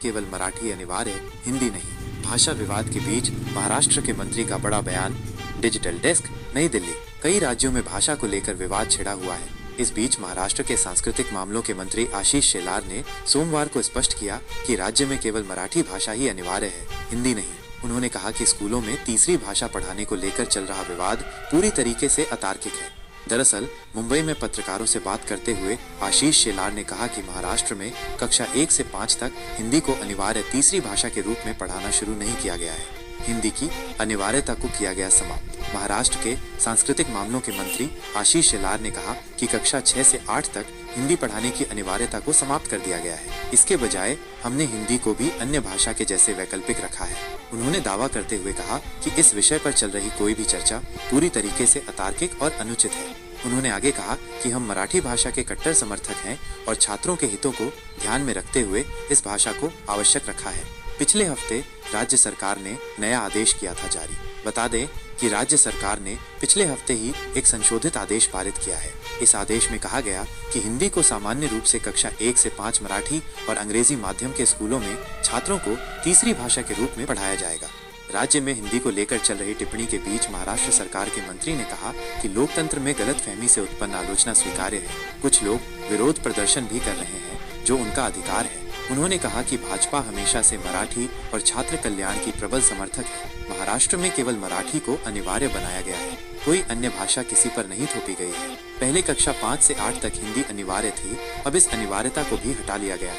केवल मराठी अनिवार्य, हिंदी नहीं। भाषा विवाद के बीच महाराष्ट्र के मंत्री का बड़ा बयान। डिजिटल डेस्क, नई दिल्ली। कई राज्यों में भाषा को लेकर विवाद छिड़ा हुआ है। इस बीच महाराष्ट्र के सांस्कृतिक मामलों के मंत्री आशीष शेलार ने सोमवार को स्पष्ट किया कि राज्य में केवल मराठी भाषा ही अनिवार्य है, हिंदी नहीं। उन्होंने कहा कि स्कूलों में तीसरी भाषा पढ़ाने को लेकर चल रहा विवाद पूरी तरीके से अतार्किक है। दरअसल मुंबई में पत्रकारों से बात करते हुए आशीष शेलार ने कहा कि महाराष्ट्र में कक्षा 1 से 5 तक हिंदी को अनिवार्य तीसरी भाषा के रूप में पढ़ाना शुरू नहीं किया गया है। हिंदी की अनिवार्यता को किया गया समाप्त। महाराष्ट्र के सांस्कृतिक मामलों के मंत्री आशीष शेलार ने कहा कि कक्षा 6 से 8 तक हिंदी पढ़ाने की अनिवार्यता को समाप्त कर दिया गया है। इसके बजाय हमने हिंदी को भी अन्य भाषा के जैसे वैकल्पिक रखा है। उन्होंने दावा करते हुए कहा कि इस विषय पर चल रही कोई भी चर्चा पूरी तरीके से अतार्किक और अनुचित है। उन्होंने आगे कहा कि हम मराठी भाषा के कट्टर समर्थक हैं और छात्रों के हितों को ध्यान में रखते हुए इस भाषा को आवश्यक रखा है। पिछले हफ्ते राज्य सरकार ने नया आदेश किया था जारी। बता दें कि राज्य सरकार ने पिछले हफ्ते ही एक संशोधित आदेश पारित किया है। इस आदेश में कहा गया कि हिंदी को सामान्य रूप से कक्षा 1 से 5 मराठी और अंग्रेजी माध्यम के स्कूलों में छात्रों को तीसरी भाषा के रूप में पढ़ाया जाएगा। राज्य में हिंदी को लेकर चल रही टिप्पणी के बीच महाराष्ट्र सरकार के मंत्री ने कहा कि लोकतंत्र में गलतफहमी से उत्पन्न आलोचना स्वीकार्य है। कुछ लोग विरोध प्रदर्शन भी कर रहे हैं, जो उनका अधिकार है। उन्होंने कहा कि भाजपा हमेशा से मराठी और छात्र कल्याण की प्रबल समर्थक है। महाराष्ट्र में केवल मराठी को अनिवार्य बनाया गया है, कोई अन्य भाषा किसी पर नहीं थोपी गई है। पहले कक्षा 5 से 8 तक हिंदी अनिवार्य थी, अब इस अनिवार्यता को भी हटा लिया गया है।